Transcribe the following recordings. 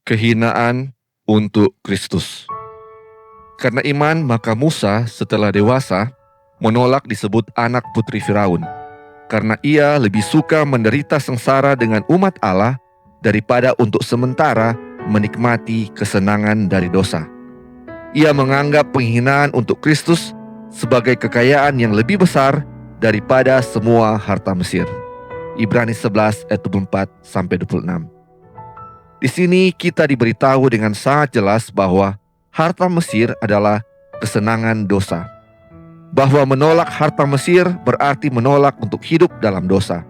Kehinaan untuk Kristus. Karena iman, maka Musa setelah dewasa menolak disebut anak putri Firaun, karena ia lebih suka menderita sengsara dengan umat Allah daripada untuk sementara menikmati kesenangan dari dosa. Ia menganggap penghinaan untuk Kristus sebagai kekayaan yang lebih besar daripada semua harta Mesir. Ibrani 11 ayat 24-26. Di sini kita diberitahu dengan sangat jelas bahwa harta Mesir adalah kesenangan dosa. Bahwa menolak harta Mesir berarti menolak untuk hidup dalam dosa.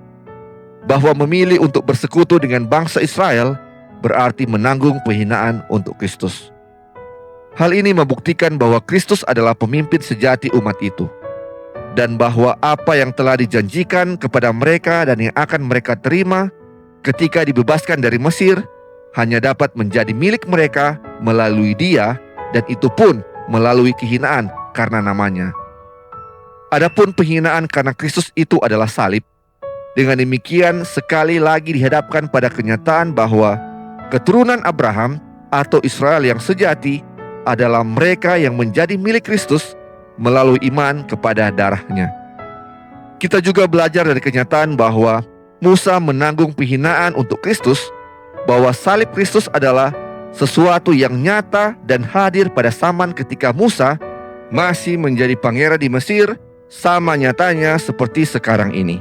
Bahwa memilih untuk bersekutu dengan bangsa Israel berarti menanggung penghinaan untuk Kristus. Hal ini membuktikan bahwa Kristus adalah pemimpin sejati umat itu, dan bahwa apa yang telah dijanjikan kepada mereka dan yang akan mereka terima ketika dibebaskan dari Mesir hanya dapat menjadi milik mereka melalui Dia, dan itu pun melalui kehinaan karena namanya. Adapun penghinaan karena Kristus itu adalah salib. Dengan demikian sekali lagi dihadapkan pada kenyataan bahwa keturunan Abraham atau Israel yang sejati adalah mereka yang menjadi milik Kristus melalui iman kepada darahnya. Kita juga belajar dari kenyataan bahwa Musa menanggung penghinaan untuk Kristus, bahwa salib Kristus adalah sesuatu yang nyata dan hadir pada zaman ketika Musa masih menjadi pangeran di Mesir, sama nyatanya seperti sekarang ini.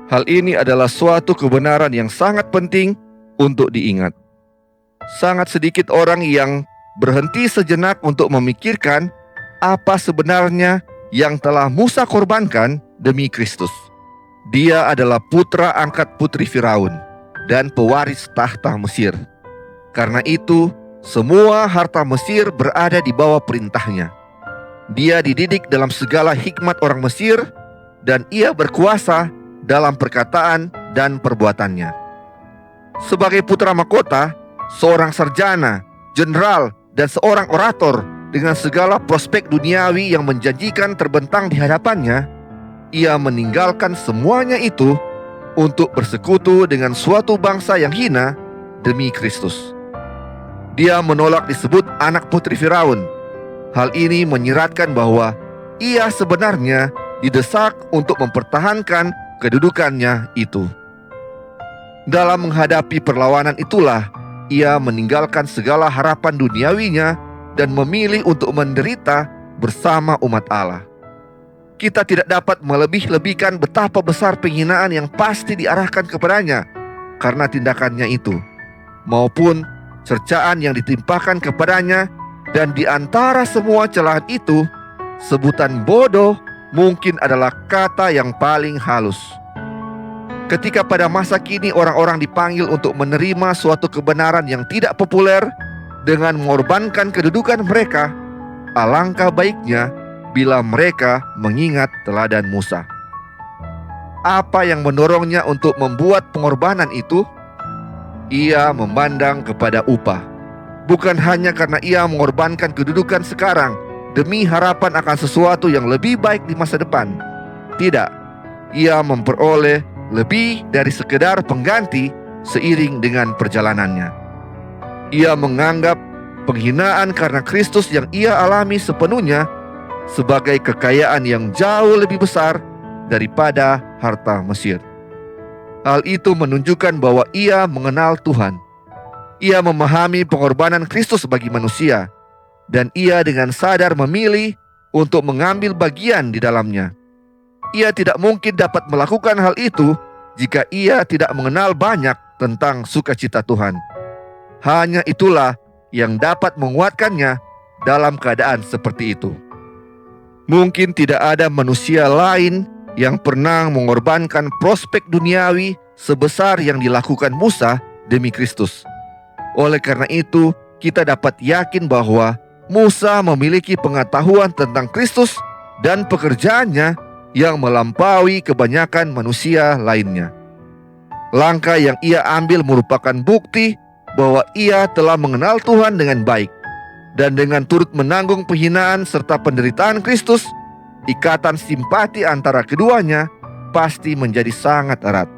Hal ini adalah suatu kebenaran yang sangat penting untuk diingat. Sangat sedikit orang yang berhenti sejenak untuk memikirkan apa sebenarnya yang telah Musa korbankan demi Kristus. Dia adalah putra angkat putri Firaun dan pewaris tahta Mesir. Karena itu, semua harta Mesir berada di bawah perintahnya. Dia dididik dalam segala hikmat orang Mesir, dan ia berkuasa dalam perkataan dan perbuatannya. Sebagai putra mahkota, seorang sarjana, jenderal, dan seorang orator dengan segala prospek duniawi yang menjanjikan terbentang di hadapannya, ia meninggalkan semuanya itu untuk bersekutu dengan suatu bangsa yang hina demi Kristus. Dia menolak disebut anak putri Firaun. Hal ini menyiratkan bahwa ia sebenarnya didesak untuk mempertahankan kedudukannya itu. Dalam menghadapi perlawanan itulah ia meninggalkan segala harapan duniawinya dan memilih untuk menderita bersama umat Allah. Kita tidak dapat melebih-lebihkan betapa besar penghinaan yang pasti diarahkan kepadanya karena tindakannya itu, maupun cercaan yang ditimpakan kepadanya, dan di antara semua celahan itu, sebutan bodoh mungkin adalah kata yang paling halus. Ketika pada masa kini orang-orang dipanggil untuk menerima suatu kebenaran yang tidak populer dengan mengorbankan kedudukan mereka, alangkah baiknya bila mereka mengingat teladan Musa. Apa yang mendorongnya untuk membuat pengorbanan itu? Ia memandang kepada upah. Bukan hanya karena ia mengorbankan kedudukan sekarang demi harapan akan sesuatu yang lebih baik di masa depan. Tidak, ia memperoleh lebih dari sekedar pengganti seiring dengan perjalanannya. Ia menganggap penghinaan karena Kristus yang ia alami sepenuhnya sebagai kekayaan yang jauh lebih besar daripada harta Mesir. Hal itu menunjukkan bahwa ia mengenal Tuhan. Ia memahami pengorbanan Kristus bagi manusia, dan ia dengan sadar memilih untuk mengambil bagian di dalamnya. Ia tidak mungkin dapat melakukan hal itu jika ia tidak mengenal banyak tentang sukacita Tuhan. Hanya itulah yang dapat menguatkannya dalam keadaan seperti itu. Mungkin tidak ada manusia lain yang pernah mengorbankan prospek duniawi sebesar yang dilakukan Musa demi Kristus. Oleh karena itu, kita dapat yakin bahwa Musa memiliki pengetahuan tentang Kristus dan pekerjaannya yang melampaui kebanyakan manusia lainnya. Langkah yang ia ambil merupakan bukti bahwa ia telah mengenal Tuhan dengan baik. Dan dengan turut menanggung penghinaan serta penderitaan Kristus, ikatan simpati antara keduanya pasti menjadi sangat erat.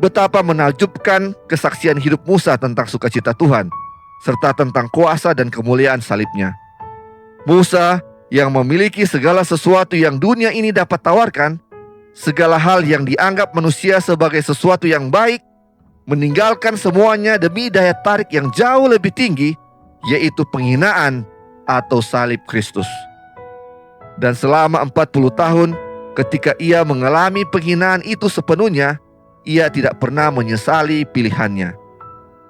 Betapa menakjubkan kesaksian hidup Musa tentang sukacita Tuhan, serta tentang kuasa dan kemuliaan salibnya. Musa yang memiliki segala sesuatu yang dunia ini dapat tawarkan, segala hal yang dianggap manusia sebagai sesuatu yang baik, meninggalkan semuanya demi daya tarik yang jauh lebih tinggi, yaitu penghinaan atau salib Kristus. Dan selama 40 tahun, ketika ia mengalami penghinaan itu sepenuhnya, ia tidak pernah menyesali pilihannya.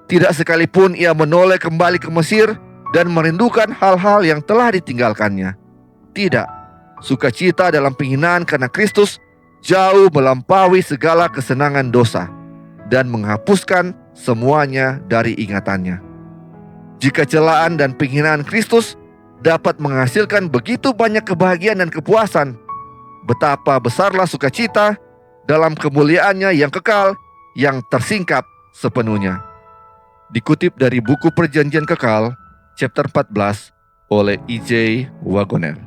Tidak sekalipun ia menoleh kembali ke Mesir dan merindukan hal-hal yang telah ditinggalkannya. Tidak, sukacita dalam penghinaan karena Kristus jauh melampaui segala kesenangan dosa dan menghapuskan semuanya dari ingatannya. Jika celaan dan penghinaan Kristus dapat menghasilkan begitu banyak kebahagiaan dan kepuasan, betapa besarlah sukacita dalam kemuliaannya yang kekal, yang tersingkap sepenuhnya. Dikutip dari buku Perjanjian Kekal, chapter 14 oleh E.J. Wagoner.